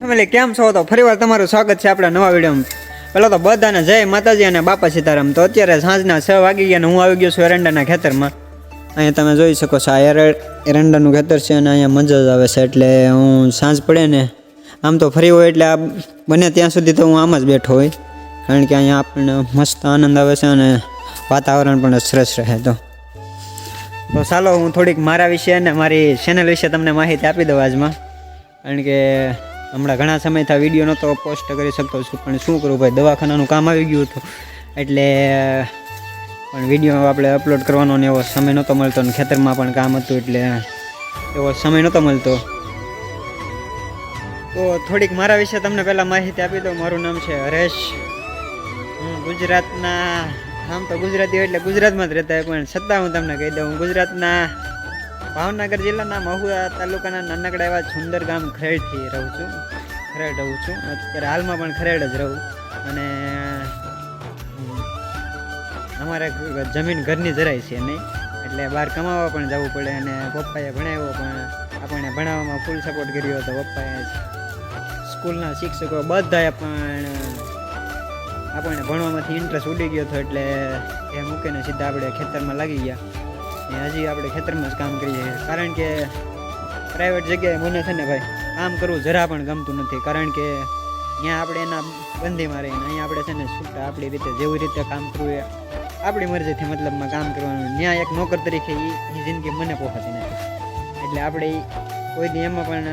Family કેમ છો? તો ફરીવાર તમારું સ્વાગત છે આપણા નવા વિડીયોમાં. પહેલાં તો બધાને જય માતાજી અને બાપા સીતારામ. તો અત્યારે સાંજના 6 વાગી ગયા અને હું આવી ગયો છું એરંડાના ખેતરમાં. અહીંયા તમે જોઈ શકો છો, આ એરંડાનું ખેતર છે અને અહીંયા મજા જ આવે છે. એટલે હું સાંજ પડે ને આમ તો ફરી હોય એટલે આ બને ત્યાં સુધી તો હું આમ જ બેઠો હોય, કારણ કે અહીંયા આપણને મસ્ત આનંદ આવે છે અને વાતાવરણ પણ સરસ રહે. તો ચાલો હું થોડીક મારા વિશે અને મારી ચેનલ વિશે તમને માહિતી આપી દઉં આજમાં, કારણ કે હમણાં ઘણા સમયથી વિડીયો નહોતો પોસ્ટ કરી શકતો છું, પણ શું કરું ભાઈ, દવાખાનાનું કામ આવી ગયું હતું એટલે પણ વિડીયો આપણે અપલોડ કરવાનો ને એવો સમય નહોતો મળતો, અને ખેતરમાં પણ કામ હતું એટલે એવો સમય નહોતો મળતો. તો થોડીક મારા વિશે તમને પહેલાં માહિતી આપી દઉં. મારું નામ છે હરેશ. હું ગુજરાતના, આમ તો ગુજરાતી એટલે ગુજરાતમાં જ રહેતા હોય, પણ છતાં હું તમને કહી દઉં, હું ગુજરાતના ભાવનગર જિલ્લાના મહુવા તાલુકાના નાનકડા એવા સુંદર ગામ ખરેડથી રહું છું. અત્યારે હાલમાં પણ ખરેડ જ રહું. અને અમારે જમીન ઘરની જરાય છે નહીં, એટલે બહાર કમાવા પણ જવું પડે. અને પપ્પાએ ભણાવ્યો, પણ આપણને ભણાવવામાં ફૂલ સપોર્ટ કર્યો હતો. પપ્પાએ, સ્કૂલના શિક્ષકો બધાએ પણ આપણને ભણવામાંથી ઇન્ટરેસ્ટ ઉડી ગયો હતો, એટલે એ મૂકીને સીધા આપણે ખેતરમાં લાગી ગયા. ને હજી આપણે ખેતરમાં જ કામ કરીએ, કારણ કે પ્રાઇવેટ જગ્યાએ મને છે ને ભાઈ કામ કરવું જરા પણ ગમતું નથી, કારણ કે ત્યાં આપણે એના બંધીમાં રહીને અહીંયા આપણે છે ને છૂટા આપણી રીતે જેવી રીતે કામ કરવું એ આપણી મરજીથી મતલબમાં કામ કરવાનું. ત્યાં એક નોકર તરીકે એ જિંદગી મને પોસાતી નથી, એટલે આપણે કોઈ દી એમાં પણ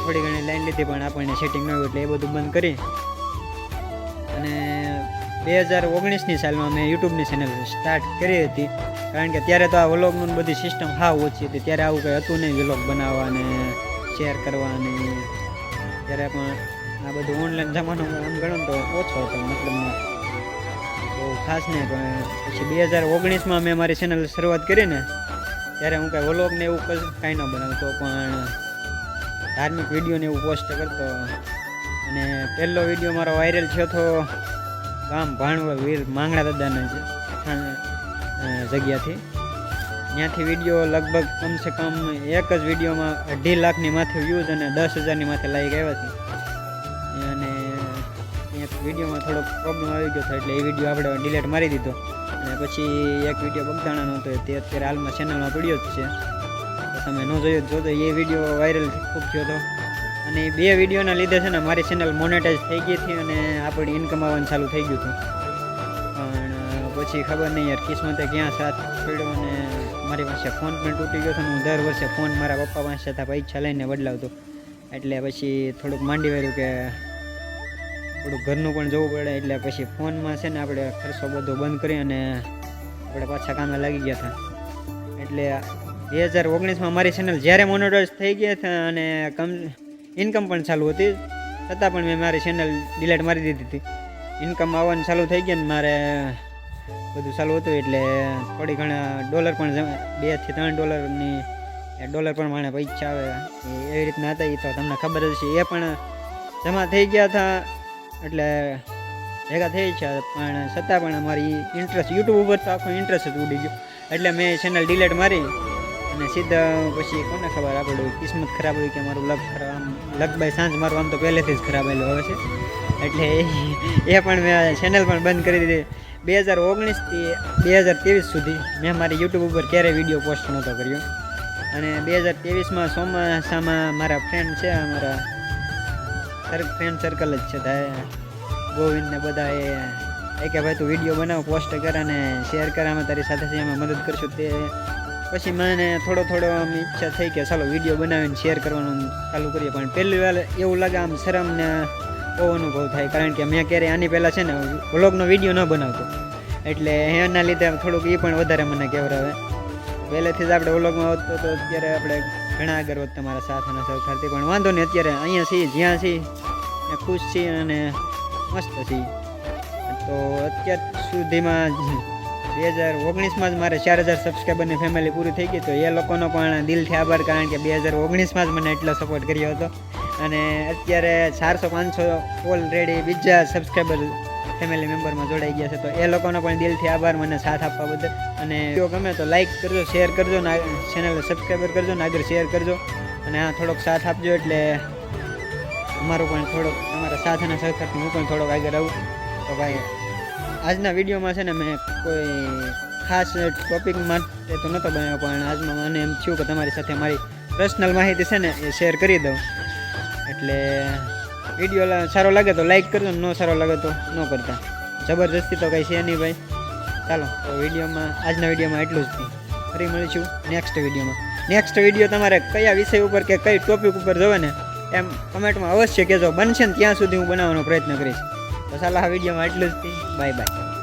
થોડી ઘણી લાઈન લીધી, પણ આપણને સેટિંગ ન હોય એટલે એ બધું બંધ કરી અને 2019ની સાલમાં મેં યુટ્યુબની ચેનલ સ્ટાર્ટ કરી હતી. કારણ કે ત્યારે તો આ વ્લોગનું બધી સિસ્ટમ હાવ ઓછી હતી, ત્યારે આવું કંઈ હતું નહીં, વ્લોગ બનાવવા અને શેર કરવા અને ત્યારે પણ આ બધું ઓનલાઈન જમાનો આમ ગણો તો ઓછો હતો, મતલબમાં બહુ ખાસ નહીં. પણ પછી 2019માં મેં મારી ચેનલ શરૂઆત કરી ને ત્યારે હું કાંઈ વ્લોગને એવું કાંઈ ન બનાવતો, પણ ધાર્મિક વિડીયોને એવું પોસ્ટ કરતો. અને પહેલો વિડીયો મારો વાયરલ થયો હતો ગામ ભાણવડ વીર માંગણા દાદાના જગ્યાથી. ત્યાંથી વિડીયો લગભગ કમસે કમ એક જ વિડીયોમાં 2.5 લાખની માથે વ્યૂઝ અને 10,000ની માથે લાઈક આવ્યા હતી. અને એક વિડીયોમાં થોડોક પ્રોબ્લેમ આવી ગયો હતો, એટલે એ વિડીયો આપણે ડિલીટ મારી દીધો. અને પછી એક વિડીયો બગદાણાનો હતો, તે અત્યારે હાલમાં ચેનલમાં પડ્યો જ છે, તો તમે ન જોયો જો તો એ વિડીયો વાયરલ ખૂબ થયો હતો. અને એ 2 વિડીયોના લીધે છે ને મારી ચેનલ મોનેટાઈઝ થઈ ગઈ હતી અને આપણી ઇન્કમ આવવાનું ચાલુ થઈ ગયું હતું. પણ પછી ખબર નહીં યાર, કિસ્મતે ક્યાં સાથ છોડ્યો અને મારી પાસે ફોન પણ તૂટી ગયો હતો. હું દર વર્ષે ફોન મારા પપ્પા પાસે હતા પૈસા લઈને બદલાવતો, એટલે પછી થોડુંક માંડી વાળ્યું કે થોડુંક ઘરનું પણ જોવું પડે, એટલે પછી ફોનમાં છે ને આપણે ખર્ચો બધો બંધ કરી અને આપણે પાછા કામે લાગી ગયા હતા. એટલે 2019માં મારી ચેનલ જ્યારે મોનેટાઈઝ થઈ ગઈ હતી અને ઇન્કમ પણ ચાલુ હતી, છતાં પણ મેં મારી ચેનલ ડિલીટ મારી દીધી હતી. ઇન્કમ આવવાનું ચાલુ થઈ ગયા ને મારે બધું ચાલુ હતું, એટલે થોડી ઘણા ડોલર પણ $2 થી $3 ડોલર પણ મને પૈસા આવે એવી રીતના હતા. એ તો તમને ખબર જ છે, એ પણ જમા થઈ ગયા હતા, એટલે ભેગા થઈ છે. પણ છતાં પણ અમારી ઇન્ટરેસ્ટ યુટ્યુબ ઉપર તો આખો ઇન્ટરેસ્ટ જ ઉડી ગયો, એટલે મેં ચેનલ ડિલીટ મારી અને સીધા પછી કોને ખબર આપણું કિસ્મત ખરાબ હોય કે મારું લક ખરાબ, લક બાય સાંજ મારું આમ તો પહેલેથી જ ખરાબ આવેલું હવે છે, એટલે એ પણ મેં ચેનલ પણ બંધ કરી દીધી. 2019થી 2023 સુધી મેં મારી યુટ્યુબ ઉપર ક્યારેય વિડીયો પોસ્ટ નહોતો કર્યો. અને 2023માં ચોમાસામાં મારા ફ્રેન્ડ છે, અમારા ફ્રેન્ડ સર્કલ જ છે, ગોવિંદ ને બધા એ કે ભાઈ તું વિડીયો બનાવ, પોસ્ટ કર અને શેર કર, અમે તારી સાથે અમે મદદ કરશું. તે પછી મને થોડો આમ ઈચ્છા થઈ કે ચાલો વિડીયો બનાવીને શેર કરવાનું ચાલુ કરીએ. પણ પહેલી વાર એવું લાગે આમ શરમ ને બહુ અનુભવ થાય, કારણ કે મેં ક્યારેય આની પહેલાં છે ને વ્લોગનો વિડીયો ન બનાવતો, એટલે એના લીધે થોડુંક એ પણ વધારે મને કહેવરાવે. પહેલેથી જ આપણે વ્લોગમાં આવતો તો અત્યારે આપણે ઘણા આગળ વધતા મારા સાથ અને સહકારથી, પણ વાંધો નહીં, અત્યારે અહીંયા છીએ જ્યાં છીએ ત્યાં ખુશ છીએ અને મસ્ત છીએ. તો અત્યાર સુધીમાં 2019માં જ મારે 4,000 સબસ્ક્રાઈબરની ફેમિલી પૂરી થઈ ગઈ. તો એ લોકોનો પણ દિલથી આભાર, કારણ કે 2019માં જ મને એટલો સપોર્ટ કર્યો હતો. અને અત્યારે 400-500 ઓલરેડી બીજા સબસ્ક્રાઈબર ફેમિલી મેમ્બરમાં જોડાઈ ગયા છે, તો એ લોકોનો પણ દિલથી આભાર મને સાથ આપવા બદલ. અને વિડીયો ગમે તો લાઈક કરજો, શેર કરજો, ને ચેનલને સબસ્ક્રાઈબર કરજો ને આગળ શેર કરજો, અને આ થોડોક સાથ આપજો, એટલે તમારું પણ થોડોક તમારા સાથ અને સહકારથી હું પણ થોડોક આગળ આવું. તો ભાઈ આજના વિડીયોમાં છે ને મેં કોઈ ખાસ ટોપિક માટે તો નહોતો બનાવ્યો, પણ આજમાં મને એમ થયું કે તમારી સાથે મારી પર્સનલ માહિતી છે ને એ શેર કરી દઉં. એટલે વિડીયો સારો લાગે તો લાઈક કરજો, ન સારો લાગે તો ન કરતા. જબરજસ્તી તો કંઈ છે નહીં ભાઈ. ચાલો તો આજના વિડીયોમાં એટલું જ નહીં. ફરી મળીશું નેક્સ્ટ વિડીયોમાં. નેક્સ્ટ વિડીયો તમારે કયા વિષય ઉપર કે કઈ ટોપિક ઉપર જોવે ને એમ કમેન્ટમાં અવશ્ય કહેજો. બનશે ને ત્યાં સુધી હું બનાવવાનો પ્રયત્ન કરીશ. તો ચાલો આ વિડીયોમાં એટલું જ. Bye bye.